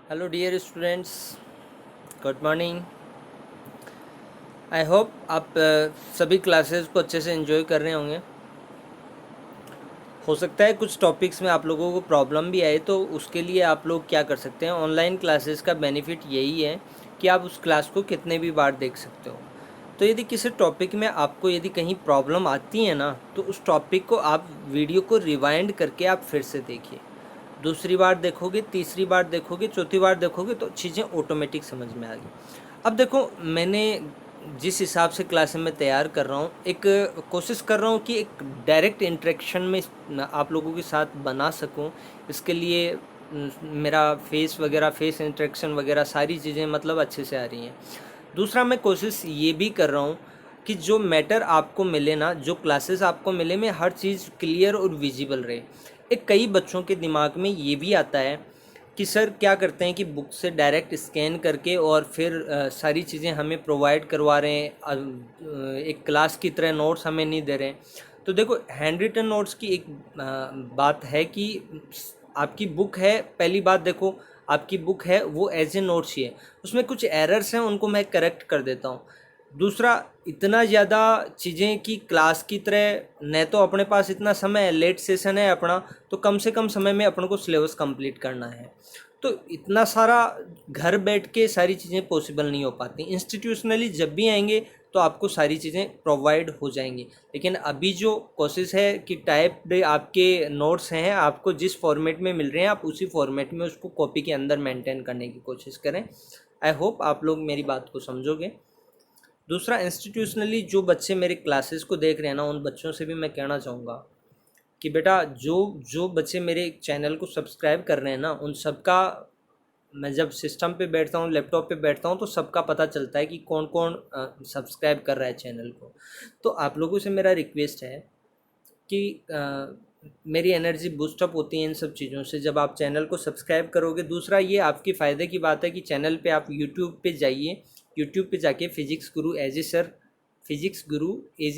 Hello dear students, good morning. I hope आप सभी classes को अच्छे से एंजॉय कर रहे होंगे। हो सकता है कुछ टॉपिक्स में आप लोगों को प्रॉब्लम भी आए, तो उसके लिए आप लोग क्या कर सकते हैं, ऑनलाइन क्लासेस का बेनिफिट यही है कि आप उस क्लास को कितने भी बार देख सकते हो। तो यदि किसी टॉपिक में आपको यदि कहीं प्रॉब्लम आती है ना, तो उस टॉपिक को आप वीडियो को रिवाइंड करके आप फिर से देखिए। दूसरी बार देखोगे, तीसरी बार देखोगे, चौथी बार देखोगे तो चीज़ें ऑटोमेटिक समझ में आ गई। अब देखो, मैंने जिस हिसाब से क्लास में तैयार कर रहा हूँ, एक कोशिश कर रहा हूँ कि एक डायरेक्ट इंटरेक्शन में आप लोगों के साथ बना सकूँ। इसके लिए मेरा फेस इंटरेक्शन वगैरह सारी चीज़ें मतलब अच्छे से आ रही हैं। दूसरा, मैं कोशिश ये भी कर रहा हूँ कि जो मैटर आपको मिले ना, जो क्लासेस आपको मिले में हर चीज़ क्लियर और विजिबल रहे। एक कई बच्चों के दिमाग में ये भी आता है कि सर क्या करते हैं कि बुक से डायरेक्ट स्कैन करके और फिर सारी चीज़ें हमें प्रोवाइड करवा रहे हैं, एक क्लास की तरह नोट्स हमें नहीं दे रहे हैं। तो देखो, हैंड रिटन नोट्स की एक बात है कि आपकी बुक है, पहली बात देखो, आपकी बुक है वो एज ए नोट्स ही है, उसमें कुछ एरर्स हैं उनको मैं करेक्ट कर देता हूँ। दूसरा, इतना ज़्यादा चीज़ें कि क्लास की तरह न तो अपने पास इतना समय है, लेट सेशन है अपना, तो कम से कम समय में अपन को सिलेबस कंप्लीट करना है। तो इतना सारा घर बैठ के सारी चीज़ें पॉसिबल नहीं हो पाती। इंस्टीट्यूशनली जब भी आएंगे तो आपको सारी चीज़ें प्रोवाइड हो जाएंगी। लेकिन अभी जो कोशिश है कि टाइप्ड आपके नोट्स हैं, आपको जिस फॉर्मेट में मिल रहे हैं आप उसी फॉर्मेट में उसको कॉपी के अंदर मेंटेन करने की कोशिश करें। आई होप आप लोग मेरी बात को समझोगे। दूसरा, इंस्टीट्यूशनली जो बच्चे मेरे क्लासेस को देख रहे हैं ना, उन बच्चों से भी मैं कहना चाहूँगा कि बेटा, जो जो बच्चे मेरे चैनल को सब्सक्राइब कर रहे हैं ना, उन सबका मैं जब सिस्टम पे बैठता हूँ, लैपटॉप पे बैठता हूँ, तो सबका पता चलता है कि कौन कौन सब्सक्राइब कर रहा है चैनल को। तो आप लोगों से मेरा रिक्वेस्ट है कि मेरी एनर्जी बूस्टअप होती है इन सब चीज़ों से जब आप चैनल को सब्सक्राइब करोगे। दूसरा, ये आपके फ़ायदे की बात है कि चैनल पे आप यूट्यूब पे जाइए, यूट्यूब पे जाके physics Guru as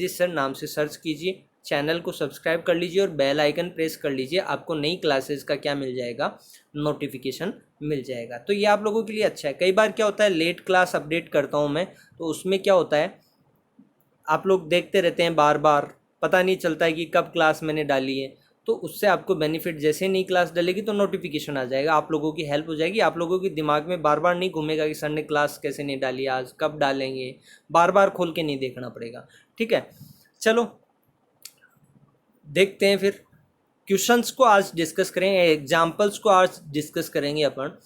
a sir नाम से सर्च कीजिए, चैनल को सब्सक्राइब कर लीजिए और बेल आइकन प्रेस कर लीजिए। आपको नई क्लासेस का क्या मिल जाएगा, नोटिफिकेशन मिल जाएगा। तो ये आप लोगों के लिए अच्छा है। कई बार क्या होता है, लेट क्लास अपडेट करता हूँ मैं, तो उसमें क्या होता है, आप लोग देखते रहते हैं बार बार, पता नहीं चलता है कि कब क्लास मैंने डाली है। तो उससे आपको बेनिफिट, जैसे नई क्लास डलेगी तो नोटिफिकेशन आ जाएगा, आप लोगों की हेल्प हो जाएगी। आप लोगों के दिमाग में बार बार नहीं घूमेगा कि सर ने क्लास कैसे नहीं डाली, आज कब डालेंगे, बार बार खोल के नहीं देखना पड़ेगा। ठीक है, चलो देखते हैं फिर। क्वेश्चंस को आज डिस्कस करेंगे, एग्जाम्पल्स को आज डिस्कस करेंगे अपन।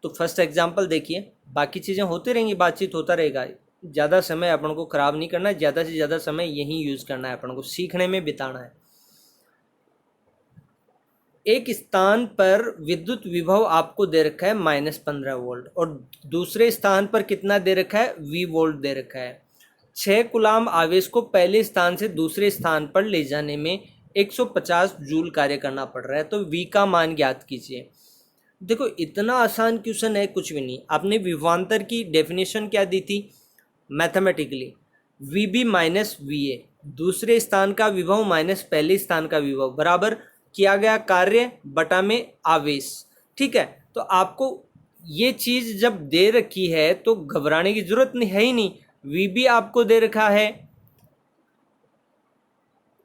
तो फर्स्ट एग्जाम्पल देखिए, बाकी चीज़ें होती रहेंगी, बातचीत होता रहेगा। ज़्यादा समय अपन को ख़राब नहीं करना है, ज़्यादा से ज़्यादा समय यहीं यूज़ करना है, अपन को सीखने में बिताना है। एक स्थान पर विद्युत विभव आपको दे रखा है -15 वोल्ट, और दूसरे स्थान पर कितना दे रखा है, V वोल्ट दे रखा है। 6 कूलाम आवेश को पहले स्थान से दूसरे स्थान पर ले जाने में 150 जूल कार्य करना पड़ रहा है, तो V का मान ज्ञात कीजिए। देखो, इतना आसान क्वेश्चन है, कुछ भी नहीं। आपने विभवांतर की डेफिनेशन क्या दी थी मैथमेटिकली, VB माइनस VA, दूसरे स्थान का विभव माइनस पहले स्थान का विभव, बराबर किया गया कार्य बटा में आवेश। ठीक है, तो आपको ये चीज़ जब दे रखी है तो घबराने की जरूरत नहीं है ही नहीं। VB आपको दे रखा है,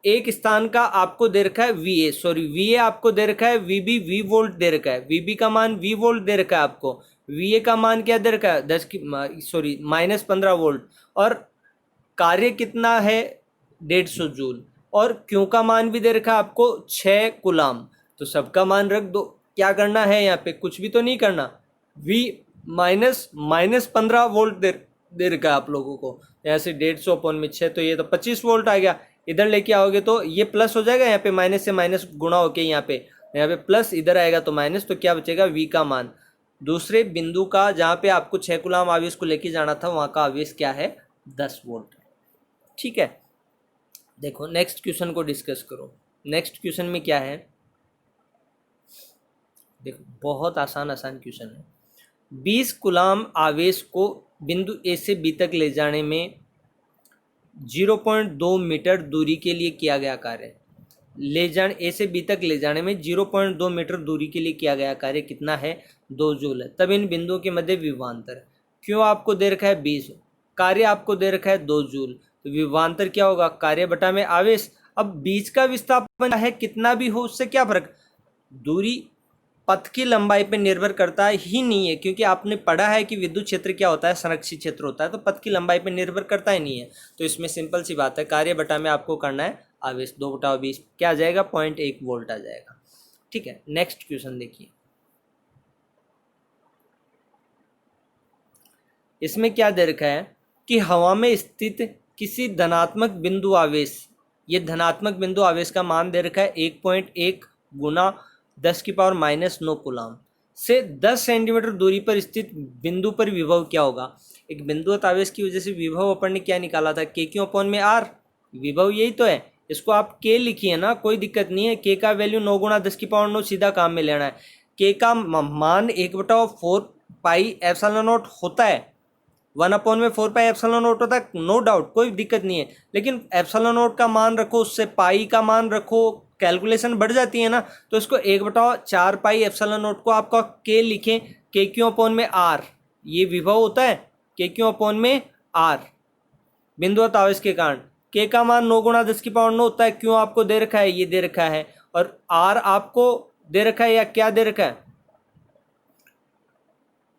एक स्थान का आपको दे रखा है VA आपको दे रखा है, VB V वोल्ट दे रखा है, VB का मान V वोल्ट दे रखा है आपको, VA का मान क्या दे रखा है, -15 वोल्ट, और कार्य कितना है, 150 जूल, और क्यू का मान भी दे रखा है आपको 6 कूलाम। तो सबका मान रख दो। क्या करना है यहाँ पे, कुछ भी तो नहीं करना। V -15 वोल्ट दे रखा है आप लोगों को, यहाँ से 150 अपॉन में 6, तो ये तो 25 वोल्ट आ गया। इधर लेके आओगे तो ये प्लस हो जाएगा, यहाँ पे माइनस से माइनस गुणा होके यहाँ पे प्लस, इधर आएगा तो माइनस, तो क्या बचेगा, V का मान। दूसरे बिंदु का, जहाँ पे आपको 6 कूलाम आवेश को लेके जाना था, वहाँ का आवेश क्या है, 10 वोल्ट। ठीक है, देखो नेक्स्ट क्वेश्चन को डिस्कस करो। नेक्स्ट क्वेश्चन में क्या है, देखो बहुत आसान आसान क्वेश्चन है। 20 कूलाम आवेश को बिंदु ए से बी तक ले जाने में 0.2 मीटर दूरी के लिए किया गया कार्य। ले जाने, ए से बी तक ले जाने में 0.2 मीटर दूरी के लिए किया गया कार्य कितना है, 2 जूल है। तब इन बिंदुओं के मध्य विभवांतर, क्यों आपको दे रखा है 20, कार्य आपको दे रखा है 2 जूल, तो विभवांतर क्या होगा, कार्य बटा में आवेश। अब बीच का विस्थापन है कितना भी हो उससे क्या फर्क, दूरी पथ की लंबाई पर निर्भर करता ही नहीं है, क्योंकि आपने पढ़ा है कि विद्युत क्षेत्र क्या होता है, संरक्षित क्षेत्र होता है, तो पथ की लंबाई पर निर्भर करता ही नहीं है। तो इसमें सिंपल सी बात है, कार्य बटा में आपको करना है आवेश, 2/20 क्या आ जाएगा, 0.1 वोल्ट आ जाएगा। ठीक है, नेक्स्ट क्वेश्चन देखिए, इसमें क्या दे रखा है कि हवा में स्थित किसी धनात्मक बिंदु आवेश, ये धनात्मक बिंदु आवेश का मान दे रखा है 1.1 गुना 10⁻⁻9 कूलाम से 10 सेंटीमीटर दूरी पर स्थित बिंदु पर विभव क्या होगा। एक बिंदुवत आवेश की वजह से विभव अपन ने क्या निकाला था, Q//R, विभव यही तो है, इसको आप K लिखिए ना, कोई दिक्कत नहीं है। K का वैल्यू 9 गुणा 10⁻9 सीधा काम में लेना है। K का मान 1/4 पाई एप्सिलॉन नॉट होता है, 1/4 पाई एप्सिलॉन नॉट होता है, नो डाउट, कोई दिक्कत नहीं है। लेकिन एप्सिलॉन नॉट का मान रखो, उससे पाई का मान रखो, कैलकुलेशन बढ़ जाती है ना। तो इसको 1/4 पाई एप्सिलॉन नॉट को आपका K लिखें, Q//R, ये विभव होता है, Q//R बिंदुवत आवेश के कारण। K का मान 9 गुणा 10⁻9 होता है, क्यों आपको दे रखा है, ये दे रखा है, और R आपको दे रखा है या क्या दे रखा है,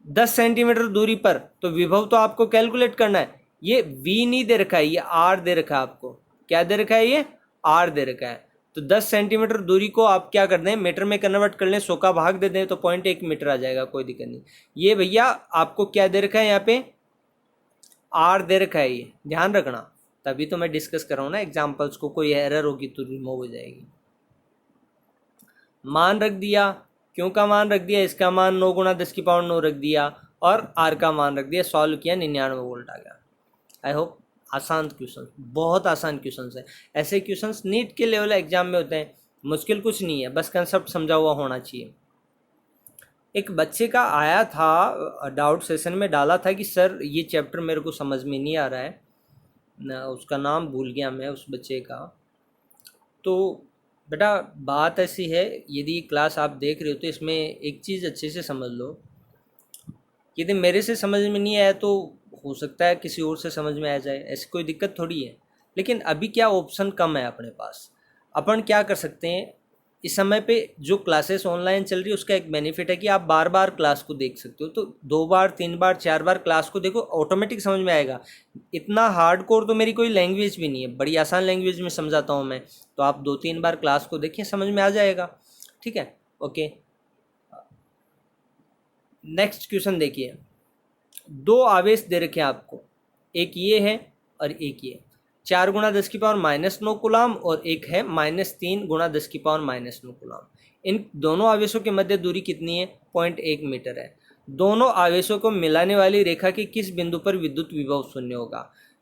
10 सेंटीमीटर दूरी पर। तो विभव तो आपको कैलकुलेट करना है, ये V नहीं दे रखा है, ये R दे रखा है आपको। क्या दे रखा है, ये R दे रखा है। तो 10 सेंटीमीटर दूरी को आप क्या कर दें, मीटर में कन्वर्ट कर लें, 100 का भाग दे दें तो 0.1 मीटर आ जाएगा, कोई दिक्कत नहीं। ये भैया आपको क्या दे रखा है, यहाँ पे R दे रखा है, ये ध्यान रखना, तभी तो मैं डिस्कस कर रहा हूँ ना एग्जाम्पल्स को, कोई एरर होगी तो रिमूव हो जाएगी। मान रख दिया, क्यों का मान रख दिया, इसका मान 9 गुणा 10⁻9 रख दिया, और R का मान रख दिया, सॉल्व किया, 99 वोल्ट आ गया। आई होप आसान क्वेश्चन, बहुत आसान क्वेश्चन है। ऐसे क्वेश्चंस नीट के लेवल एग्जाम में होते हैं, मुश्किल कुछ नहीं है, बस कंसेप्ट समझा हुआ होना चाहिए। एक बच्चे का आया था, डाउट सेशन में डाला था कि सर ये चैप्टर मेरे को समझ में नहीं आ रहा है, उसका नाम भूल गया मैं उस बच्चे का। तो बेटा बात ऐसी है, यदि क्लास आप देख रहे हो तो इसमें एक चीज़ अच्छे से समझ लो, यदि मेरे से समझ में नहीं आया तो हो सकता है किसी और से समझ में आ जाए, ऐसी कोई दिक्कत थोड़ी है। लेकिन अभी क्या ऑप्शन कम है अपने पास, अपन क्या कर सकते हैं, इस समय पे जो क्लासेस ऑनलाइन चल रही है उसका एक बेनिफिट है कि आप बार बार क्लास को देख सकते हो। तो 2 बार 3 बार 4 बार क्लास को देखो, ऑटोमेटिक समझ में आएगा। इतना हार्डकोर तो मेरी कोई लैंग्वेज भी नहीं है, बड़ी आसान लैंग्वेज में समझाता हूँ मैं, तो आप 2-3 बार क्लास को देखिए, समझ में आ जाएगा। ठीक है, ओके। नेक्स्ट क्वेश्चन देखिए, 2 आवेश दे रखे हैं आपको, एक ये है और एक ये, 4 गुणा 10⁻⁻9 कूलाम और एक है -3 गुणा 10⁻⁻9 कूलाम। इन दोनों आवेशों के मध्य दूरी कितनी है, 0.1 मीटर है। दोनों आवेशों को मिलाने वाली रेखा के किस बिंदु पर विद्युत विभव शून्य होगा।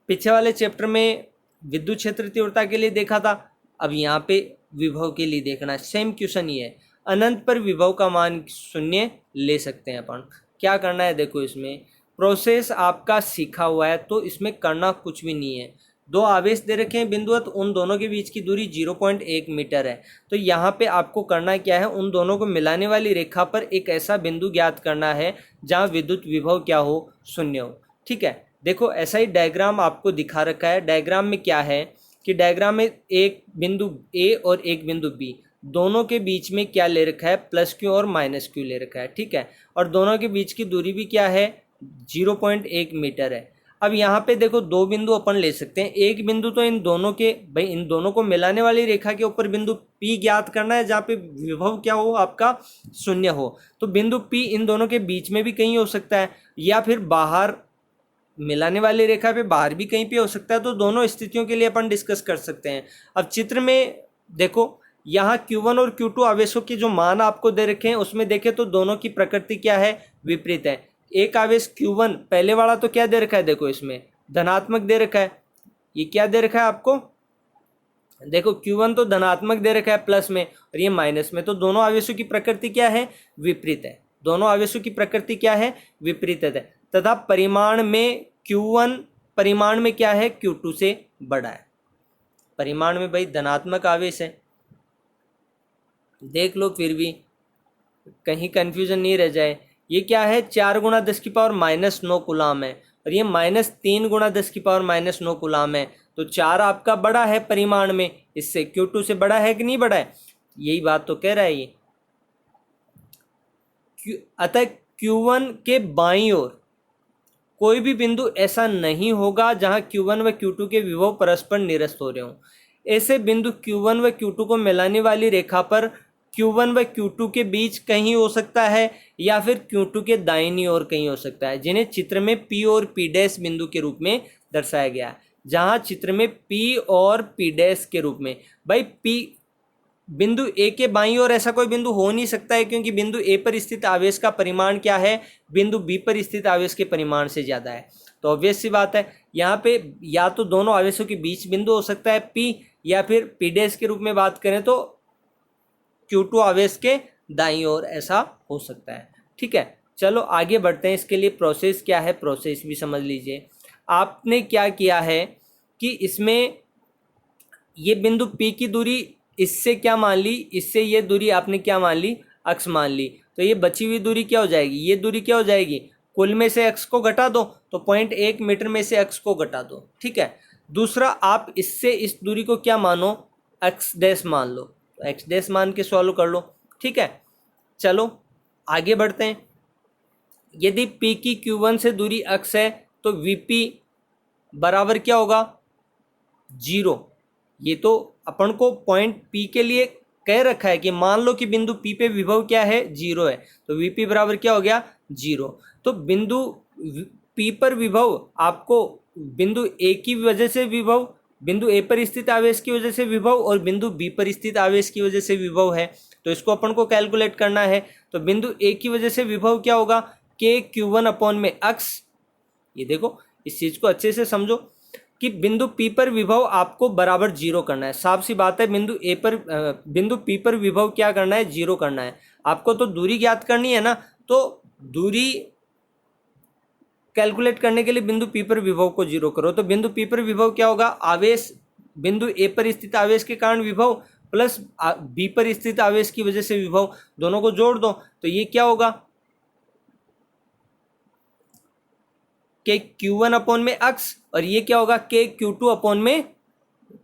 पीछे वाले चैप्टर में विद्युत क्षेत्र तीव्रता के लिए देखा था, अब यहाँ पे विभव के लिए देखना है, सेम क्वेश्चन ही है। अनंत पर विभव का मान शून्य ले सकते हैं अपन। क्या करना है, देखो इसमें प्रोसेस आपका सीखा हुआ है, तो इसमें करना कुछ भी नहीं है। 2 आवेश दे रखे हैं बिंदुवत, उन दोनों के बीच की दूरी 0.1 मीटर है। तो यहाँ पे आपको करना क्या है, उन दोनों को मिलाने वाली रेखा पर एक ऐसा बिंदु ज्ञात करना है जहाँ विद्युत विभव क्या हो, शून्य हो। ठीक है, देखो ऐसा ही डायग्राम आपको दिखा रखा है। डायग्राम में क्या है कि डायग्राम में एक बिंदु ए और एक बिंदु बी, दोनों के बीच में क्या ले रखा है, +Q और -Q ले रखा है। ठीक है, और दोनों के बीच की दूरी भी क्या है, 0.1 मीटर है। अब यहाँ पे देखो 2 बिंदु अपन ले सकते हैं। एक बिंदु तो इन दोनों के, भाई इन दोनों को मिलाने वाली रेखा के ऊपर बिंदु P ज्ञात करना है, जहाँ पे विभव क्या हो, आपका शून्य हो। तो बिंदु P इन दोनों के बीच में भी कहीं हो सकता है, या फिर बाहर मिलाने वाली रेखा पे बाहर भी कहीं पे हो सकता है। तो दोनों स्थितियों के लिए अपन डिस्कस कर सकते हैं। अब चित्र में देखो, यहाँ Q1 और Q2 आवेशों के जो मान आपको दे रखे हैं, उसमें देखें तो दोनों की प्रकृति क्या है, विपरीत है। एक आवेश Q1 पहले वाला तो क्या दे रखा है, देखो इसमें धनात्मक दे रखा है, ये क्या दे रखा है आपको, देखो Q1 तो धनात्मक दे रखा है प्लस में, और ये माइनस में। तो दोनों आवेशों की प्रकृति क्या है, विपरीत है। दोनों आवेशों की प्रकृति क्या है, विपरीत है। तथा परिमाण में Q1 क्या है, Q2 से बड़ा है। परिमाण में भाई धनात्मक आवेश है, देख लो फिर भी कहीं कंफ्यूजन नहीं रह जाए। ये क्या है, 4 × 10⁻⁹ कूलाम है और ये -3 × 10⁻⁹ कूलाम है। तो 4 आपका बड़ा है परिमाण में, इससे Q2 से बड़ा है कि नहीं बड़ा है, यही बात तो कह रहा है ये। अतः Q1 के बाईं ओर कोई भी बिंदु ऐसा नहीं होगा जहां Q1 व Q2 के विभव परस्पर निरस्त हो रहे हों। ऐसे बिंदु Q1 व Q2 को मिलाने वाली रेखा पर Q1 व Q2 के बीच कहीं हो सकता है या फिर Q2 के दाहिनी ओर कहीं हो सकता है, जिन्हें चित्र में P और P डैश बिंदु के रूप में दर्शाया गया है। जहां चित्र में P और P डैश के रूप में, भाई P बिंदु ए के बाईं ओर ऐसा कोई बिंदु हो नहीं सकता है, क्योंकि बिंदु ए पर स्थित आवेश का परिमाण क्या है, बिंदु बी पर स्थित आवेश के परिमाण से ज़्यादा है। तो ऑब्वियस सी बात है, यहाँ पे या तो दोनों आवेशों के बीच बिंदु हो सकता है पी, या फिर पी डैश के रूप में बात करें तो Q2 आवेश के दाईं ओर ऐसा हो सकता है। ठीक है, चलो आगे बढ़ते हैं। इसके लिए प्रोसेस क्या है, प्रोसेस भी समझ लीजिए। आपने क्या किया है कि इसमें ये बिंदु P की दूरी इससे क्या मान ली, इससे ये दूरी आपने क्या मान ली, अक्स मान ली। तो ये बची हुई दूरी क्या हो जाएगी, ये दूरी क्या हो जाएगी, कुल में से x को घटा दो, तो 0.1 मीटर में से x को घटा दो। ठीक है, दूसरा आप इससे इस दूरी को क्या मानो, x डैश मान लो, तो x डैश मान के सॉल्व कर लो। ठीक है, चलो आगे बढ़ते हैं। यदि P की Q1 से दूरी x है तो VP बराबर क्या होगा, 0। ये तो अपन को पॉइंट P के लिए कह रखा है कि मान लो कि बिंदु P पे विभव क्या है, 0 है, तो VP बराबर क्या हो गया, 0। तो बिंदु P पर विभव आपको बिंदु A की वजह से विभव, बिंदु A पर स्थित आवेश की वजह से विभव और बिंदु B पर स्थित आवेश की वजह से विभव है। तो इसको अपन को कैलकुलेट करना है। तो बिंदु A की वजह से विभव क्या होगा, KQ1/x। ये देखो, इस चीज़ को अच्छे से समझो कि बिंदु P पर विभव आपको बराबर 0 करना है। साफ सी बात है, बिंदु P पर विभव क्या करना है, 0 करना है। आपको तो दूरी ज्ञात करनी है ना, तो दूरी कैलकुलेट करने के लिए बिंदु P पर विभव को 0 करो। तो बिंदु P पर विभव क्या होगा, आवेश बिंदु A पर स्थित आवेश के कारण विभव प्लस B पर स्थित आवेश की वजह से विभव, दोनों को जोड़ दो तो ये क्या होगा, के Q1/x और ये क्या होगा, के Q2/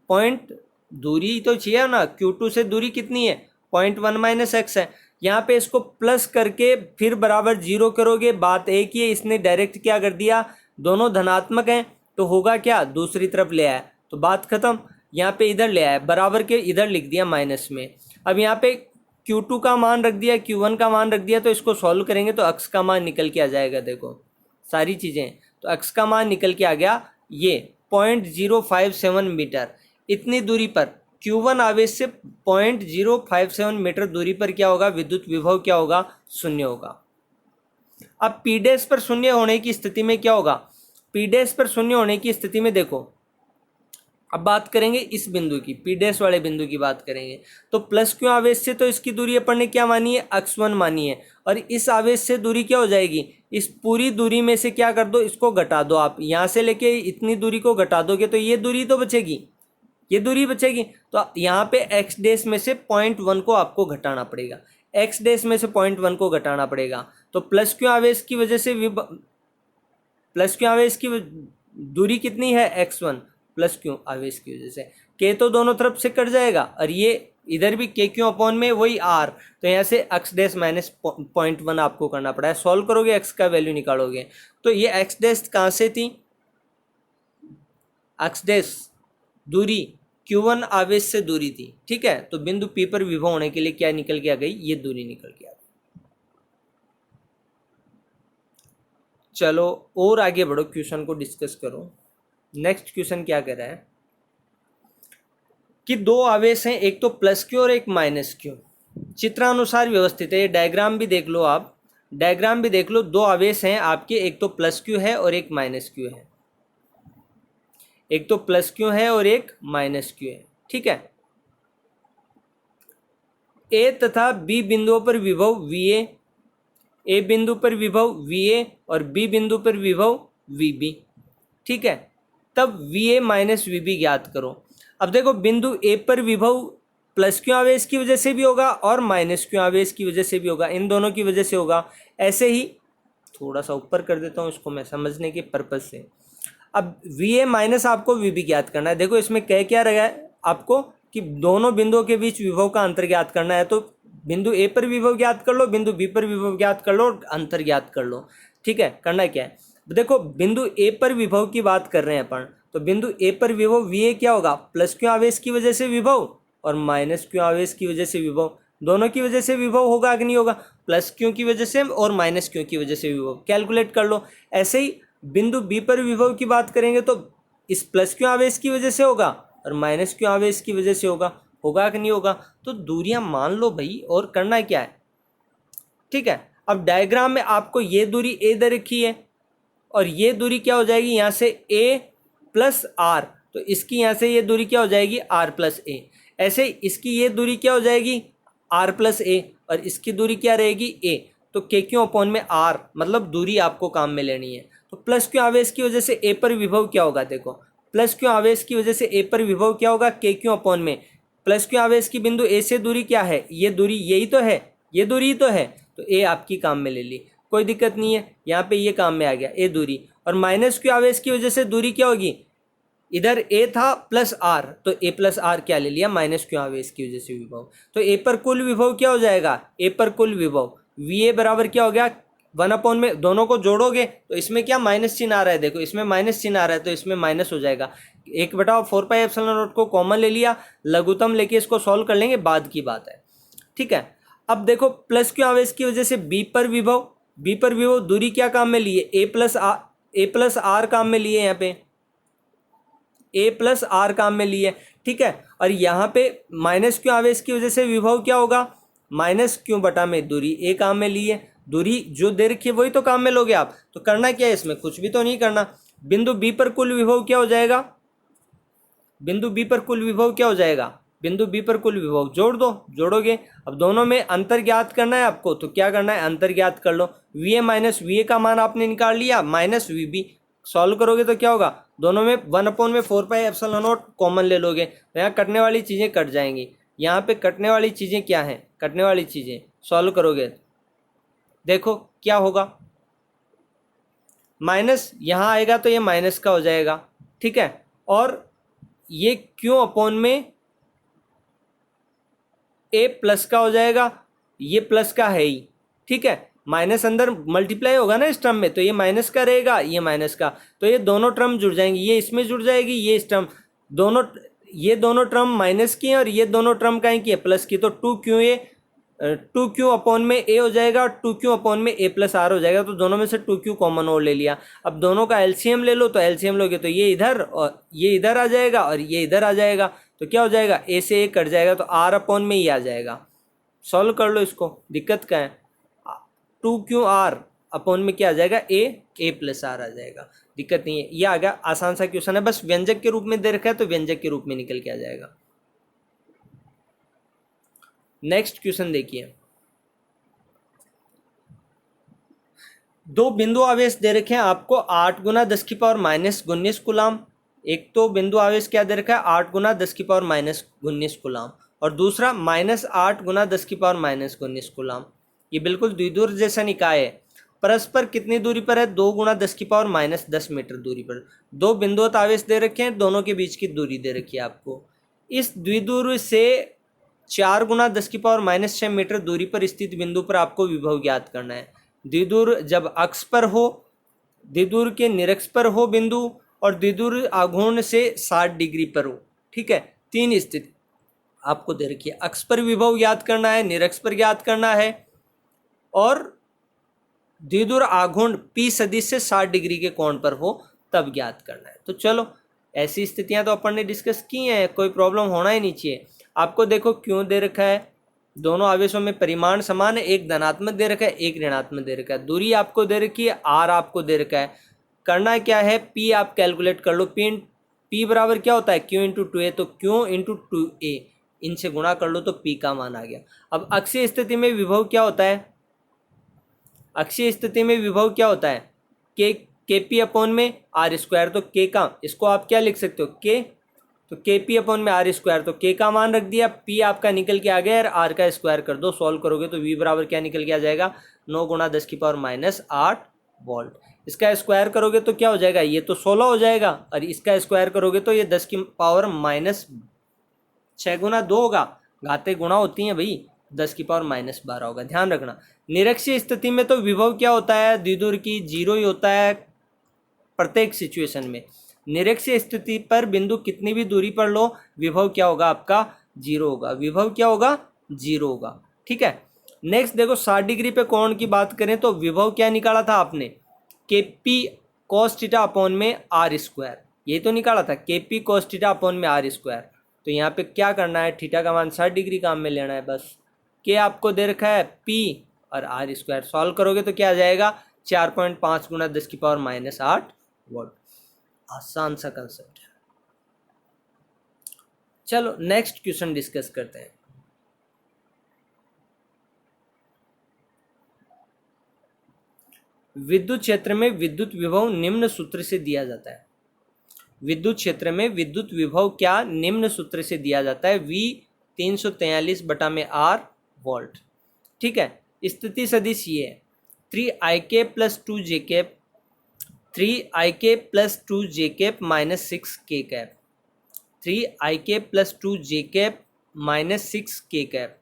पॉइंट, दूरी तो चाहिए ना, Q2 से दूरी कितनी है, 0.1 - x है। यहाँ पे इसको प्लस करके फिर बराबर 0 करोगे, बात एक ही है। इसने डायरेक्ट क्या कर दिया, दोनों धनात्मक हैं तो होगा क्या, दूसरी तरफ ले आया, तो बात खत्म। यहाँ पे इधर ले आया, बराबर के इधर लिख दिया माइनस में। अब यहाँ पे Q2 का मान रख दिया, Q1 का मान रख दिया, तो इसको सॉल्व करेंगे तो x का मान निकल के आ जाएगा। देखो सारी चीज़ें, तो x का मान निकल के आ गया ये 0.057 मीटर। इतनी दूरी पर Q1 आवेश से 0.057 मीटर दूरी पर क्या होगा, विद्युत विभव क्या होगा, 0 होगा। अब P डैश पर 0 होने की स्थिति में क्या होगा, P डैश पर 0 होने की स्थिति में देखो, अब बात करेंगे इस बिंदु की, P डैश वाले बिंदु की बात करेंगे। तो प्लस Q आवेश से तो इसकी दूरी अपन ने क्या मानी है, x1 मानी है, और इस आवेश से दूरी क्या हो जाएगी, इस पूरी दूरी में से क्या कर दो, इसको घटा दो। आप यहाँ से लेके इतनी दूरी को घटा दोगे तो ये दूरी तो बचेगी, ये दूरी बचेगी। तो यहाँ पे x डैश में से 0.1 को आपको घटाना पड़ेगा, x डैश में से 0.1 को घटाना पड़ेगा। तो प्लस Q आवेश की वजह से प्लस Q आवेश की दूरी कितनी है, x1, प्लस Q आवेश की वजह से k तो दोनों तरफ से कट जाएगा, और ये इधर भी KQ/में वही r, तो यहाँ से x डैश माइनस 0.1 आपको करना पड़ा है। सॉल्व करोगे x का वैल्यू निकालोगे, तो ये x डैश कहाँ से थी, x डैश दूरी Q1 आवेश से दूरी थी। ठीक है, तो बिंदु P पर विभव होने के लिए क्या निकल के आ गई, ये दूरी निकल के आ गई। चलो और आगे बढ़ो, क्वेश्चन को डिस्कस करो। नेक्स्ट क्वेश्चन क्या कह रहा है कि दो आवेश हैं, एक तो प्लस Q और एक माइनस Q, चित्रानुसार व्यवस्थित है। ये डायग्राम भी देख लो, आप डायग्राम भी देख लो। दो आवेश हैं आपके, एक तो प्लस Q है और एक माइनस Q है, एक तो प्लस Q है और एक माइनस Q है। ठीक है, A तथा B बिंदुओं पर विभव VA, A बिंदु पर विभव VA और B बिंदु पर विभव VB। ठीक है, तब VA माइनस VB ज्ञात करो। अब देखो, बिंदु A पर विभव प्लस क्यू आवेश की वजह से भी होगा और माइनस क्यू आवेश की वजह से भी होगा, इन दोनों की वजह से होगा। ऐसे ही थोड़ा सा ऊपर कर देता हूँ इसको मैं समझने के पर्पज़ से। अब वी ए माइनस आपको वी बी ज्ञात करना है। देखो इसमें कह क्या रहा है आपको कि दोनों बिंदुओं के बीच विभव का अंतर ज्ञात करना है। तो बिंदु ए पर विभव ज्ञात कर लो, बिंदु बी पर विभव ज्ञात कर लो और अंतर ज्ञात कर लो। ठीक है, करना क्या है, देखो बिंदु ए पर विभव की बात कर रहे हैं अपन, तो बिंदु ए पर विभव वी ए क्या होगा, प्लस क्यू आवेश की वजह से विभव और माइनस क्यू आवेश की वजह से विभव, दोनों की वजह से विभव होगा कि नहीं होगा, प्लस क्यू की वजह से और माइनस क्यू की वजह से विभव, कैलकुलेट कर लो। ऐसे ही बिंदु बी पर विभव की बात करेंगे तो इस प्लस क्यू आवेश की वजह से होगा और माइनस क्यू आवेश की वजह से होगा कि नहीं होगा। तो दूरियां मान लो भाई, और करना क्या है। ठीक है, अब डायग्राम में आपको ये दूरी ए दे रखी है और ये दूरी क्या हो जाएगी, यहाँ से ए प्लस आर, तो इसकी यहाँ से ये दूरी क्या हो जाएगी, आर प्लस ए। ऐसे इसकी ये दूरी क्या हो जाएगी, आर प्लस ए, और इसकी दूरी क्या रहेगी, ए। तो के क्यू अपॉन में आर, मतलब दूरी आपको काम में लेनी है। तो प्लस क्यू आवेश की वजह से ए पर विभव क्या होगा, देखो प्लस क्यू आवेश की वजह से ए पर विभव क्या होगा, के क्यू अपॉन में प्लस क्यू आवेश की बिंदु ए से दूरी क्या है, ये दूरी, यही तो है, ये दूरी ही तो है। तो ए आपकी काम में ले ली, कोई दिक्कत नहीं है, यहाँ पे ये काम में आ गया ए दूरी। और माइनस क्यू आवेश की वजह से दूरी क्या होगी, इधर ए था प्लस आर, तो ए प्लस आर क्या ले लिया, माइनस क्यू आवेश की वजह से विभव। तो ए पर कुल विभव क्या हो जाएगा, ए पर कुल विभव वी ए बराबर क्या हो गया, 1 में दोनों को जोड़ोगे तो इसमें क्या माइनस चिन्ह आ रहा है, देखो इसमें माइनस चिन्ह आ रहा है तो इसमें माइनस हो जाएगा। 1/4πε0 को कॉमन ले लिया, लघुत्तम लेके इसको सॉल्व कर लेंगे, बाद की बात है। ठीक है, अब देखो प्लस क्यू आवेश की वजह से बी पर विभव दूरी क्या काम में लिए, ए प्लस आर काम में लिए, यहाँ पे ए प्लस आर काम में लिए। ठीक है, और यहाँ पे माइनस क्यू आवेश की वजह से विभव क्या होगा, माइनस क्यू बटा में दूरी ए काम में लिए, दूरी जो दे रखी है वही तो काम में लोगे आप। तो करना क्या है, इसमें कुछ भी तो नहीं करना। बिंदु बी पर कुल विभव क्या हो जाएगा, बिंदु बी पर कुल विभव क्या हो जाएगा, बिंदु बी पर कुल विभव जोड़ दो, जोड़ोगे। अब दोनों में अंतर ज्ञात करना है आपको, तो क्या करना है, अंतर ज्ञात कर लो। V A minus V A का मान आपने निकाल लिया, माइनस वी बी, सॉल्व करोगे तो क्या होगा, दोनों में 1/4πε0 कॉमन ले लोगे, तो यहाँ कटने वाली चीज़ें कट जाएंगी। यहाँ पे कटने वाली चीज़ें क्या हैं, कटने वाली चीज़ें सॉल्व करोगे देखो क्या होगा, माइनस यहाँ आएगा तो ये माइनस का हो जाएगा। ठीक है, और ये क्यों अपॉन में ए प्लस का हो जाएगा, ये प्लस का है ही। ठीक है, माइनस अंदर मल्टीप्लाई होगा ना इस टर्म में, तो ये माइनस का रहेगा, ये माइनस का, तो ये दोनों टर्म जुड़ जाएंगी, ये इसमें जुड़ जाएगी, ये इस टर्म, दोनों ये दोनों टर्म माइनस की है और ये दोनों टर्म का की है प्लस की। तो 2q अपॉन में ए हो जाएगा और 2q अपॉन में ए प्लस आर हो जाएगा। तो दोनों में से 2q कॉमन और ले लिया। अब दोनों का एलसीएम ले लो, तो एलसीएम लोगे तो ये इधर और ये इधर आ जाएगा और ये इधर आ जाएगा, तो क्या हो जाएगा, ए से ए कट जाएगा, तो आर अपॉन में ही आ जाएगा। सॉल्व कर लो इसको, दिक्कत क्या है, 2q अपॉन में क्या आ जाएगा, ए प्लस आर आ जाएगा, दिक्कत नहीं है। ये आ गया, आसान सा क्वेश्चन है, बस व्यंजक के रूप में दे रखा है तो व्यंजक के रूप में निकल के आ जाएगा। नेक्स्ट क्वेश्चन देखिए, दो बिंदु आवेश दे रखे हैं आपको 8 × 10⁻⁻19 कूलाम। एक तो बिंदु आवेश क्या दे रखा है, 8 × 10⁻⁻19 कूलाम, और दूसरा -8 × 10⁻⁻19 कूलाम। ये बिल्कुल द्विध्रुव जैसा निकाय है। परस्पर कितनी दूरी पर है, 2 × 10⁻10 मीटर दूरी पर। दो बिंदुवत आवेश दे रखे हैं, दोनों के बीच की दूरी दे रखी है आपको। इस द्विध्रुव से 4 × 10⁻6 मीटर दूरी पर स्थित बिंदु पर आपको विभव ज्ञात करना है। द्विध्रुव जब अक्ष पर हो, द्विध्रुव के निरक्ष पर हो बिंदु, और द्विध्रुव आघूर्ण से 60 डिग्री पर हो। ठीक है, 3 स्थिति आपको दे रखी है। अक्ष पर विभव ज्ञात करना है, निरक्ष पर ज्ञात करना है, और द्विध्रुव आघूर्ण P सदिश से 60 डिग्री के कोण पर हो तब ज्ञात करना है। तो चलो, ऐसी स्थितियां तो अपन ने डिस्कस की हैं, कोई प्रॉब्लम होना ही नहीं चाहिए। आपको देखो क्यों दे रखा है, दोनों आवेशों में परिमाण समान है, एक धनात्मक दे रखा है, एक ऋणात्मक दे रखा है। दूरी आपको दे रखी है, आर आपको दे रखा है। करना क्या है, P आप कैलकुलेट कर लो। P बराबर क्या होता है, Q × 2a, तो Q × 2a इनसे गुणा कर लो तो P का मान आ गया। अब अक्षीय स्थिति में विभव क्या होता है, अक्षीय स्थिति में विभव क्या होता है, KP अपॉन में R², तो K का इसको आप क्या लिख सकते हो, K, तो के पी अपॉन में आर स्क्वायर, तो के का मान रख दिया, पी आपका निकल के आ गया और आर का स्क्वायर कर दो, सॉल्व करोगे तो वी बराबर क्या निकल के आ जाएगा, 9 गुणा 10 की पावर माइनस 8 वोल्ट। इसका स्क्वायर करोगे तो क्या हो जाएगा, ये तो 16 हो जाएगा, और इसका स्क्वायर करोगे तो ये 10 की पावर माइनस 6 गुना 2 होगा, घाते गुणा होती हैं भाई, 10 की पावर माइनस 12 होगा, ध्यान रखना। निरक्षीय स्थिति में तो विभव क्या होता है, द्विध्रुव की जीरो ही होता है प्रत्येक सिचुएशन में। निरक्षीय स्थिति पर बिंदु कितनी भी दूरी पर लो, विभव क्या होगा आपका, जीरो होगा, विभव क्या होगा, जीरो होगा, ठीक है। नेक्स्ट देखो 60 डिग्री पे कोण की बात करें तो विभव क्या निकाला था आपने, के पी कॉस थीटा अपॉन में आर स्क्वायर, ये तो निकाला था, के पी कॉस थीटा अपॉन में आर स्क्वायर। तो यहाँ पे क्या करना है, थीटा का मान 60 डिग्री काम में लेना है बस। के आपको दे रखा है पी और आर स्क्वायर, सॉल्व करोगे तो क्या आ जाएगा, 4.5 गुणा 10 की पावर माइनस 8 वोल्ट। आसान सा कंसेप्ट है। चलो नेक्स्ट क्वेश्चन डिस्कस करते हैं। विद्युत क्षेत्र में विद्युत विभव निम्न सूत्र से दिया जाता है। विद्युत क्षेत्र में विद्युत विभव क्या निम्न सूत्र से दिया जाता है, V 343 बटा में R वोल्ट, ठीक है। स्थिति सदिश ये है 3ik plus 2j cap, 3ik plus 2j cap minus 6k cap, 3ik plus 2j cap minus 6k cap.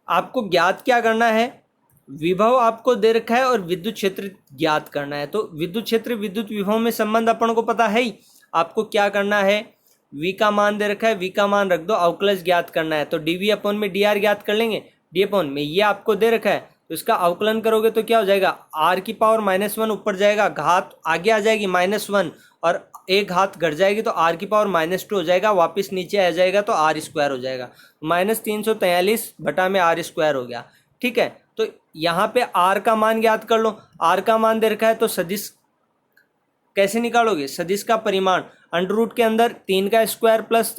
आपको ज्ञात क्या करना है, विभव आपको दे रखा है और विद्युत क्षेत्र ज्ञात करना है। तो विद्युत क्षेत्र विद्युत विभव में संबंध अपन को पता है ही, आपको क्या करना है, V का मान दे रखा है, V का मान रख दो, अवकलज ज्ञात करना है, तो dV अपॉन में dr ज्ञात कर लेंगे, d अपॉन में ये आपको दे रखा है, तो इसका अवकलन करोगे तो क्या हो जाएगा, r की पावर -1 ऊपर जाएगा, घात आगे आ जाएगी -1 और एक घात घट जाएगी तो r की पावर -2 हो जाएगा, वापस नीचे आ जाएगा तो r स्क्वायर हो जाएगा, -343 बटा में r स्क्वायर हो गया, ठीक है। तो यहाँ पे r का मान ज्ञात कर लो, r का मान दे रखा है तो सदिश कैसे निकालोगे, सदिश का परिमाण अंडर रूट के अंदर 3 का स्क्वायर प्लस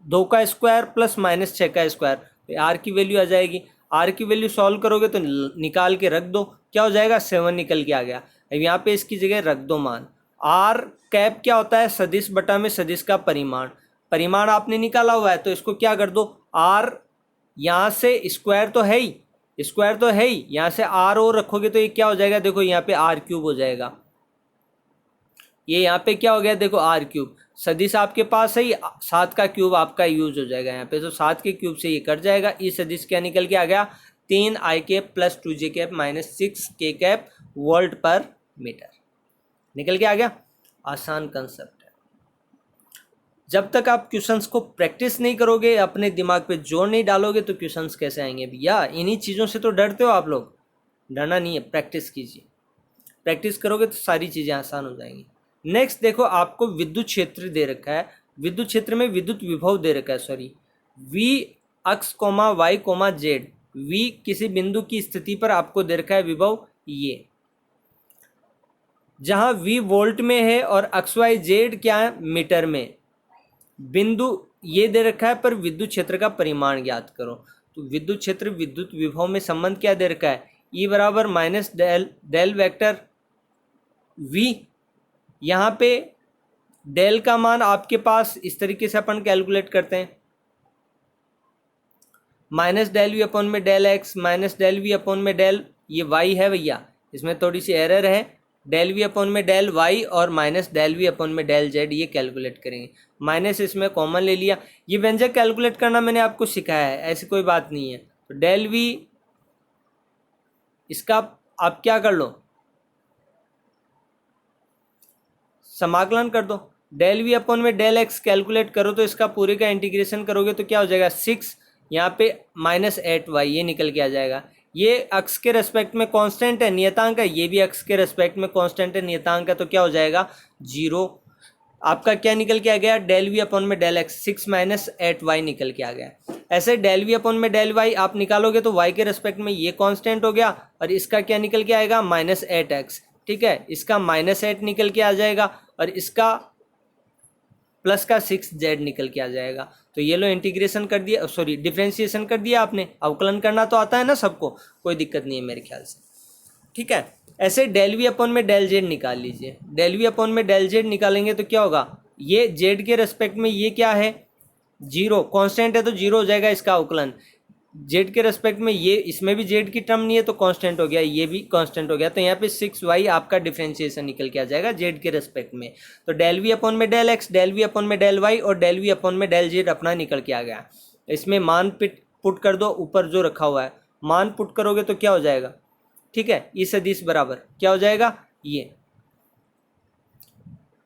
2 का स्क्वायर प्लस -6 का स्क्वायर, तो आर की वैल्यू आ जाएगी, आर की वैल्यू सॉल्व करोगे तो निकाल के रख दो, क्या हो जाएगा 7 निकल के आ गया। अब यहाँ पे इसकी जगह रख दो मान, आर कैप क्या होता है, सदिश बटा में सदिश का परिमाण, परिमाण आपने निकाला हुआ है तो इसको क्या कर दो, आर यहाँ से स्क्वायर तो है ही, स्क्वायर तो है ही, यहाँ से आर और रखोगे तो ये क्या हो जाएगा, देखो यहाँ पे आर क्यूब हो जाएगा, ये यहाँ पे क्या हो गया, देखो आर क्यूब, सदिश आपके पास है ही, 7 का क्यूब आपका यूज हो जाएगा यहाँ पे, तो 7 के क्यूब से ये कट जाएगा, ये सदिश क्या निकल के आ गया, 3i cap plus 2j cap minus 6k cap volt पर मीटर निकल के आ गया। आसान कंसेप्ट है। जब तक आप क्वेश्चंस को प्रैक्टिस नहीं करोगे, अपने दिमाग पे जोर नहीं डालोगे तो क्वेश्चंस कैसे आएंगे भैया, इन्हीं चीज़ों से तो डरते हो आप लोग, डरना नहीं है, प्रैक्टिस कीजिए, प्रैक्टिस करोगे तो सारी चीज़ें आसान हो जाएंगी। नेक्स्ट देखो आपको विद्युत क्षेत्र दे रखा है, विद्युत क्षेत्र में विद्युत विभव दे रखा है, सॉरी V अक्ष comma y comma z, V किसी बिंदु की स्थिति पर आपको दे रखा है विभव ये, जहां V वोल्ट में है और अक्ष y z क्या है मीटर में, बिंदु ये दे रखा है पर विद्युत क्षेत्र का परिमाण ज्ञात करो। तो विद्युत क्षेत्र विद्युत विभव में संबंध क्या दे रखा है, E बराबर माइनस डेल वेक्टर V, यहाँ पे डेल का मान आपके पास इस तरीके से अपन कैलकुलेट करते हैं, माइनस डेल वी अपॉन में del X minus del V upon में डेल, ये वाई है भैया, इसमें थोड़ी सी एरर है, डेल वी अपॉन में डेल वाई और माइनस डेल वी अपॉन में डेल जेड, ये कैलकुलेट करेंगे, माइनस इसमें कॉमन ले लिया, ये व्यंजक कैलकुलेट करना मैंने आपको सिखाया है, ऐसी कोई बात नहीं है। तो डेल वी इसका आप क्या कर लो, समाकलन कर दो, डेल वी अपॉन में डेल एक्स कैलकुलेट करो तो इसका पूरे का इंटीग्रेशन करोगे तो क्या हो जाएगा 6, यहाँ पे -8y, ये निकल के आ जाएगा, ये अक्ष के रेस्पेक्ट में कांस्टेंट है, नियतांक है, ये भी अक्ष के रेस्पेक्ट में कांस्टेंट है, नियतांक है, तो क्या हो जाएगा 0, आपका क्या निकल के आ गया, डेल वी अपॉन में डेल एक्स 6 - 8y निकल के आ गया। ऐसे डेल वी अपॉन में डेल वाई आप निकालोगे तो y के रेस्पेक्ट में ये कांस्टेंट हो गया और इसका क्या निकल के आएगा -8x, ठीक है, इसका -8 निकल के आ जाएगा और इसका प्लस का 6z निकल के आ जाएगा। तो ये लो इंटीग्रेशन कर दिया, डिफरेंशिएशन कर दिया आपने, अवकलन करना तो आता है ना सबको, कोई दिक्कत नहीं है मेरे ख्याल से। ठीक है। ऐसे डेल वी अपॉन में डेल जेड निकाल लीजिए। डेल वी अपॉन में डेल जेड निकालेंगे तो क्या होगा, ये जेड के रेस्पेक्ट में ये क्या है, जीरो, कांस्टेंट है तो जीरो हो जाएगा इसका अवकलन। जेड के रेस्पेक्ट में ये, इसमें भी जेड की टर्म नहीं है तो कांस्टेंट हो गया, ये भी कांस्टेंट हो गया, तो यहाँ पे 6y आपका डिफरेंशिएशन निकल के आ जाएगा जेड के रेस्पेक्ट में। तो डेल वी अपॉन में del X, del V upon में डेल वाई और डेल वी अपॉन में डेल जेड अपना निकल के आ गया। इसमें मान पुट कर दो, ऊपर जो रखा हुआ है मान पुट करोगे तो क्या हो जाएगा, ठीक है, ई सदिश बराबर क्या हो जाएगा,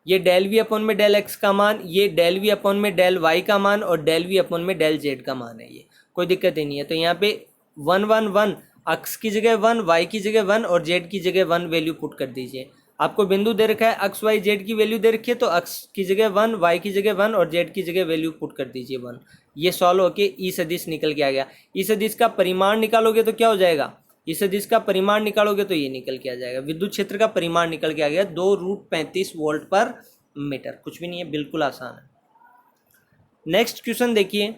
ये डेल वी अपॉन में डेल एक्स का मान, ये डेल वी अपॉन में डेल वाई का मान और डेल वी अपॉन में डेल जेड का मान है, ये कोई दिक्कत ही नहीं है। तो यहाँ पे 1 1 1, एक्स की जगह 1, वाई की जगह 1 और जेड की जगह 1 वैल्यू पुट कर दीजिए। आपको बिंदु दे रखा है एक्स वाई जेड की वैल्यू दे रखी है, तो एक्स की जगह 1, वाई की जगह 1 और जेड की जगह वैल्यू पुट कर दीजिए 1। ये सॉल्व होके ई सदिश निकल के आ गया। ई सदिश का परिमाण निकालोगे तो क्या हो जाएगा, इस सदिश का परिमाण निकालोगे तो ये निकल के आ जाएगा। विद्युत क्षेत्र का परिमाण निकल के आ गया 2√35 वोल्ट पर मीटर। कुछ भी नहीं है, बिल्कुल आसान है। नेक्स्ट क्वेश्चन देखिए,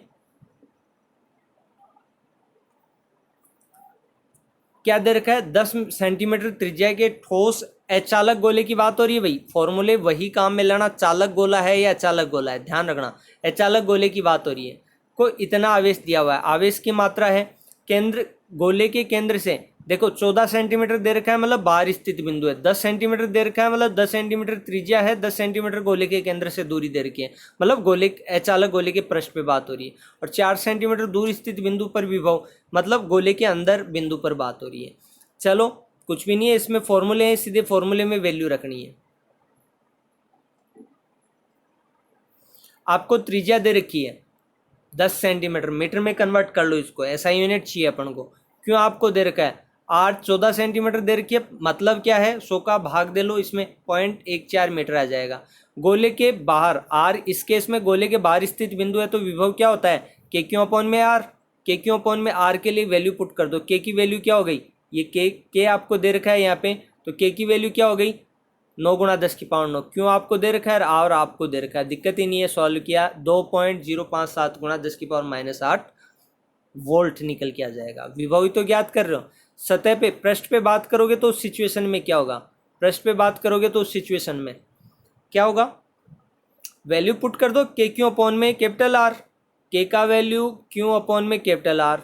क्या दे रखा है, 10 सेंटीमीटर त्रिज्या के ठोस अचालक गोले की बात हो रही है भाई। फॉर्मूले वही काम में लेना, चालक गोला है या अचालक गोला है, ध्यान रखना। अचालक गोले की बात हो रही है, को इतना आवेश दिया हुआ है, आवेश की मात्रा है, केंद्र गोले के केंद्र से देखो 14 सेंटीमीटर दे रखा है, मतलब बाहर स्थित बिंदु है। 10 सेंटीमीटर दे रखा है, मतलब 10 सेंटीमीटर त्रिज्या है, 10 सेंटीमीटर गोले के केंद्र से दूरी दे रखी है, मतलब गोले अचालक गोले के पृष्ठ पे बात हो रही है। और 4 सेंटीमीटर दूर स्थित बिंदु पर विभव, मतलब गोले के अंदर बिंदु पर बात हो रही है। चलो कुछ भी नहीं है, इसमें फॉर्मूले हैं, सीधे फॉर्मूले में वैल्यू रखनी है। आपको त्रिज्या दे रखी है 10 सेंटीमीटर, मीटर में कन्वर्ट कर लो इसको, ऐसा यूनिट चाहिए अपन को। क्यों आपको दे रखा है, आर 14 सेंटीमीटर दे रखी है, मतलब क्या है, 100 का भाग दे लो, इसमें 0.14 मीटर आ जाएगा। गोले के बाहर, आर इस केस में गोले के बाहर स्थित बिंदु है, तो विभव क्या होता है, के क्यू अपॉन में आर। के क्यू अपॉन में आर के लिए वैल्यू पुट कर दो, के की वैल्यू क्या हो गई, ये के आपको दे रखा है यहाँ पे, तो के की वैल्यू क्या हो गई, 9 गुणा 10 की पावर 9। क्यों आपको दे रखा है, और आपको दे रखा है, दिक्कत ही नहीं है, सॉल्व किया 2.057 गुणा 10 की पावर -8 वोल्ट निकल के आ जाएगा। विभव ही तो ज्ञात कर रहे हो। सतह पे, पृष्ठ पे बात करोगे तो उस सिचुएशन में क्या होगा, पृष्ठ पे बात करोगे तो उस सिचुएशन में क्या होगा, वैल्यू पुट कर दो, के क्यू अपॉन में कैपिटल आर, के का वैल्यू क्यू अपॉन में कैपिटल आर,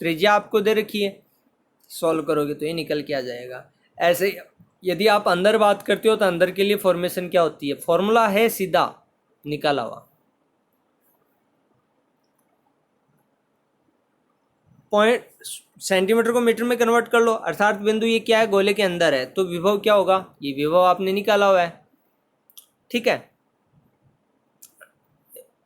त्रिज्या आपको दे रखी है, सॉल्व करोगे तो ये निकल के आ जाएगा। ऐसे यदि आप अंदर बात करते हो तो अंदर के लिए फॉर्मेशन क्या होती है, फॉर्मूला है सीधा निकाला हुआ, पॉइंट सेंटीमीटर को मीटर में कन्वर्ट कर लो, अर्थात बिंदु ये क्या है, गोले के अंदर है, तो विभव क्या होगा, ये विभव आपने निकाला हुआ है, ठीक है।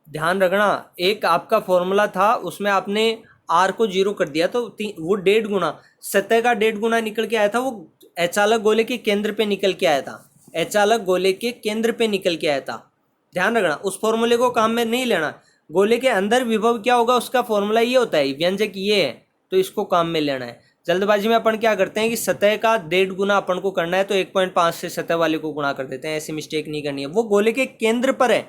ध्यान रखना, एक आपका फॉर्मूला था उसमें आपने आर को 0 कर दिया, तो वो 1.5 गुना, सतह का 1.5 गुना निकल के आया था, वो अचालक गोले के केंद्र पे निकल के आया था, अचालक गोले के केंद्र पे निकल के आया था। ध्यान रखना, उस फॉर्मूले को काम में नहीं लेना। गोले के अंदर विभव क्या होगा, उसका फॉर्मूला ये होता है, व्यंजक ये है, तो इसको काम में लेना है। जल्दबाजी में अपन क्या करते हैं कि सतह का 1.5 गुना अपन को करना है, तो 1.5 से सतह वाले को गुणा कर देते हैं, ऐसी मिस्टेक नहीं करनी है। वो गोले के केंद्र पर है,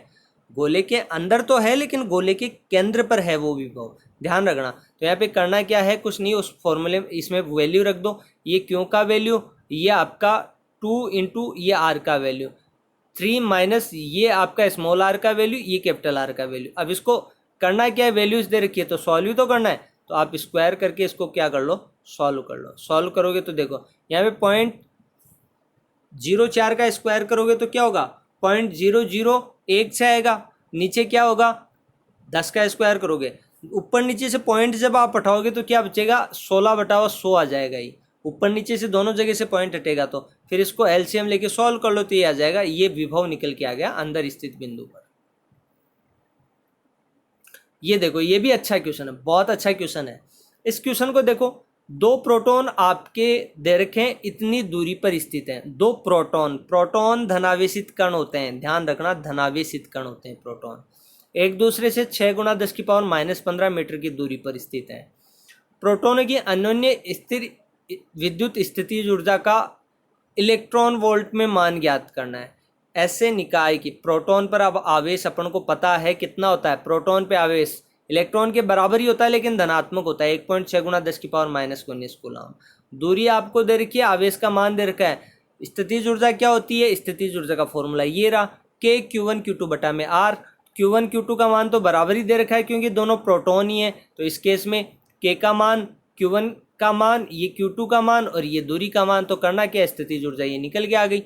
गोले के अंदर तो है लेकिन गोले के केंद्र पर है वो विभव, ध्यान रखना। तो यहाँ पे करना क्या है, कुछ नहीं, उस फॉर्मूले इसमें वैल्यू रख दो, ये क्यों का वैल्यू, ये आपका 2 इंटू ये आर का वैल्यू, 3 माइनस ये आपका स्मॉल आर का वैल्यू, ये कैपिटल आर का वैल्यू। अब इसको करना क्या है, वैल्यूज दे रखी है तो सॉल्व ही तो करना है, तो आप स्क्वायर करके इसको क्या कर लो, सॉल्व कर लो। सॉल्व करोगे तो देखो यहाँ पे 0.04 का स्क्वायर करोगे तो क्या होगा, 0.001 से आएगा, नीचे क्या होगा, 10 का स्क्वायर करोगे, ऊपर नीचे से पॉइंट जब आप हटाओगे तो क्या बचेगा, 16/100 आ जाएगा। ये ऊपर नीचे से दोनों जगह से पॉइंट हटेगा, तो फिर इसको एलसीएम लेके सॉल्व कर लो तो ये आ जाएगा, ये विभव निकल के आ गया अंदर स्थित बिंदु पर। ये देखो, ये भी अच्छा क्वेश्चन है, बहुत अच्छा क्वेश्चन है। इस क्वेश्चन को देखो, 2 प्रोटॉन आपके दे रखे हैं, इतनी दूरी पर स्थित हैं, 2 प्रोटॉन, प्रोटॉन धनावेशित कण होते हैं, ध्यान रखना, धनावेशित कण होते हैं प्रोटॉन, एक दूसरे से 6 गुणा 10 की पावर -15 मीटर की दूरी पर स्थित है। प्रोटॉन की अन्योन्य स्थिर विद्युत स्थितिज ऊर्जा का इलेक्ट्रॉन वोल्ट में मान ज्ञात करना है। ऐसे निकाय की प्रोटॉन पर अब आवेश अपन को पता है कितना होता है, प्रोटॉन पे आवेश इलेक्ट्रॉन के बराबर ही होता है लेकिन धनात्मक होता है, 1.6 गुणा 10⁻⁻�19 कूलम। दूरी आपको दे रखी है, आवेश का मान दे रखा है। स्थितिज ऊर्जा क्या होती है, स्थितिज ऊर्जा का फॉर्मूला ये रहा, K Q1 Q2 बटा में R। Q1 Q2 का मान तो बराबर ही दे रखा है क्योंकि दोनों प्रोटॉन ही है, तो इस केस में K का मान, Q1 का मान, ये Q2 का मान और ये दूरी का मान, तो करना क्या, स्थितिज ऊर्जा ये निकल के आ गई।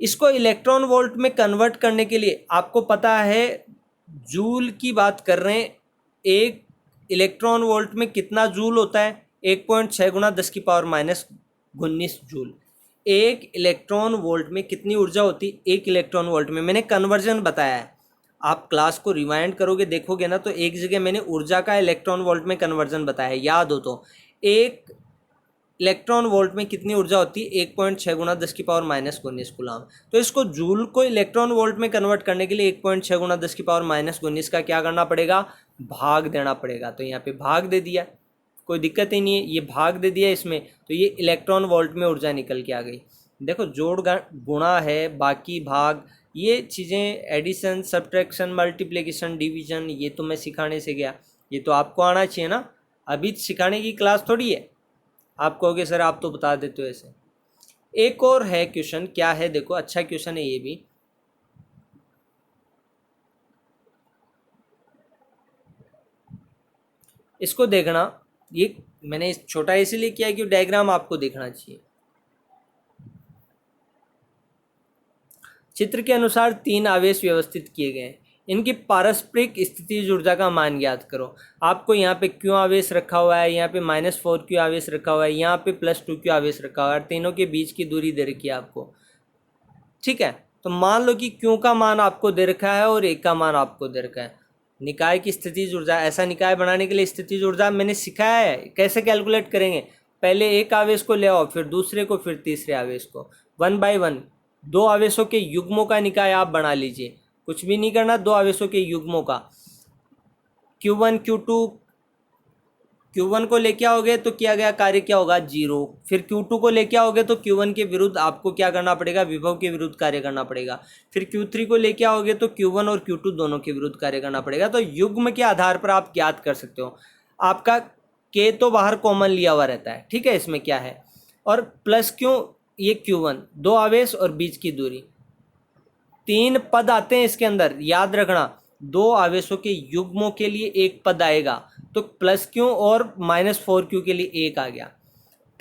इसको इलेक्ट्रॉन वोल्ट में कन्वर्ट करने के लिए आपको पता है जूल की बात कर रहे हैं, एक इलेक्ट्रॉन वोल्ट में कितना जूल होता है, 1.6 गुणा 10⁻⁻19 जूल। एक इलेक्ट्रॉन वोल्ट में कितनी ऊर्जा होती है, एक इलेक्ट्रॉन वोल्ट में, मैंने कन्वर्जन बताया है। आप क्लास को रिवाइंड करोगे देखोगे ना, तो एक जगह मैंने ऊर्जा का इलेक्ट्रॉन वोल्ट में कन्वर्जन बताया है, याद हो तो। एक इलेक्ट्रॉन वोल्ट में कितनी ऊर्जा होती है, 1.6 गुणा 10⁻⁻19 कूलम। तो इसको जूल को इलेक्ट्रॉन वोल्ट में कन्वर्ट करने के लिए 1.6 गुणा 10⁻⁻19 का क्या करना पड़ेगा, भाग देना पड़ेगा। तो यहाँ पे भाग दे दिया, कोई दिक्कत ही नहीं है, ये भाग दे दिया इसमें, तो ये इलेक्ट्रॉन वोल्ट में ऊर्जा निकल के आ गई। देखो जोड़ गुणा है, बाकी भाग, ये चीज़ें एडिशन, सब्ट्रैक्शन, मल्टीप्लिकेशन, डिवीजन, ये तो मैं सिखाने से गया, ये तो आपको आना चाहिए ना, अभी सिखाने की क्लास थोड़ी है। आप कहोगे सर आप तो बता देते हो ऐसे। एक और है क्वेश्चन, क्या है देखो, अच्छा क्वेश्चन है ये भी। इसको देखना, ये मैंने छोटा इसीलिए किया कि डायग्राम आपको देखना चाहिए। चित्र के अनुसार 3 आवेश व्यवस्थित किए गए हैं, इनकी पारस्परिक स्थितिज ऊर्जा का मान ज्ञात करो। आपको यहाँ पे क्यू आवेश रखा हुआ है, यहाँ पे -4Q आवेश रखा हुआ है, यहाँ पे +2Q आवेश रखा हुआ है, तीनों के बीच की दूरी दे रखी है आपको, ठीक है। तो मान लो कि क्यू का मान आपको दे रखा है और एक का मान आपको दे रखा है। निकाय की स्थितिज ऊर्जा, ऐसा निकाय बनाने के लिए स्थितिज ऊर्जा मैंने सिखाया है कैसे कैलकुलेट करेंगे। पहले एक आवेश को ले आओ, फिर दूसरे को, फिर तीसरे आवेश को, 1 बाय 1 दो आवेशों के युग्मों का निकाय आप बना लीजिए, कुछ भी नहीं करना, दो आवेशों के युग्मों का। Q1 Q2, Q1 को लेके आओगे तो किया गया कार्य क्या होगा, 0। फिर Q2 को लेके आओगे तो Q1 के विरुद्ध आपको क्या करना पड़ेगा, विभव के विरुद्ध कार्य करना पड़ेगा। फिर Q3 को लेके आओगे तो Q1 और Q2 दोनों के विरुद्ध कार्य करना पड़ेगा। तो युग्म के आधार पर आप ज्ञात कर सकते हो। आपका K तो बाहर कॉमन लिया हुआ रहता है, ठीक है, इसमें क्या है, और प्लस क्यों, ये Q1 दो आवेश और बीच की दूरी, 3 पद आते हैं इसके अंदर, याद रखना, दो आवेशों के युग्मों के लिए एक पद आएगा, तो +Q और -4Q के लिए एक आ गया।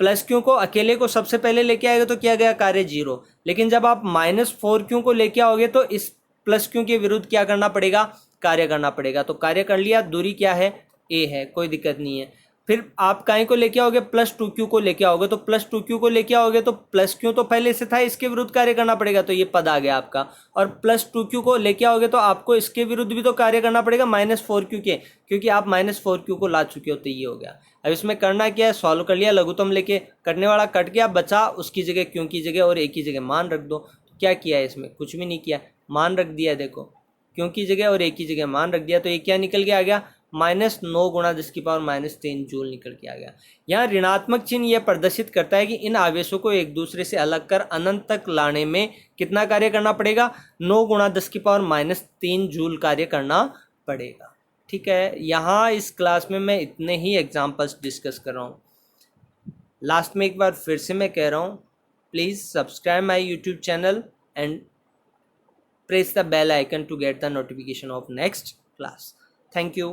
+Q को अकेले को सबसे पहले लेके आएगा तो क्या गया, कार्य 0। लेकिन जब आप -4Q को लेके आओगे तो इस +Q के विरुद्ध क्या करना पड़ेगा, कार्य करना पड़ेगा। तो कार्य कर लिया, दूरी क्या है, a है, कोई दिक्कत नहीं है। फिर आप काय को लेके आओगे, +2Q को लेके आओगे, तो +2Q को लेके आओगे तो +Q तो पहले से था, इसके विरुद्ध कार्य करना पड़ेगा, तो ये पद आ गया आपका। और +2Q को लेके आओगे तो आपको इसके विरुद्ध भी तो कार्य करना पड़ेगा, -4Q के, क्योंकि आप -4Q को ला चुके हो, तो ये हो गया। अब इसमें करना क्या है, सॉल्व कर लिया, लघुत्तम लेके, कटने वाला कट गया, बचा उसकी जगह क्यों की जगह और एक की जगह मान रख दो। तो क्या किया है इसमें, कुछ भी नहीं किया, मान रख दिया, देखो क्यों की जगह और एक की जगह मान रख दिया, तो ये क्या निकल के आ गया, -9 गुणा 10⁻³ जूल निकल के आ गया। यहाँ ऋणात्मक चिन्ह यह प्रदर्शित करता है कि इन आवेशों को एक दूसरे से अलग कर अनंत तक लाने में कितना कार्य करना पड़ेगा, 9 गुणा 10⁻³ जूल कार्य करना पड़ेगा, ठीक है। यहाँ इस क्लास में मैं इतने ही एग्जाम्पल्स डिस्कस कर रहा हूँ। लास्ट में एक बार फिर से मैं कह रहा हूँ, please subscribe my YouTube channel and press the bell icon to get the notification of next class. Thank you.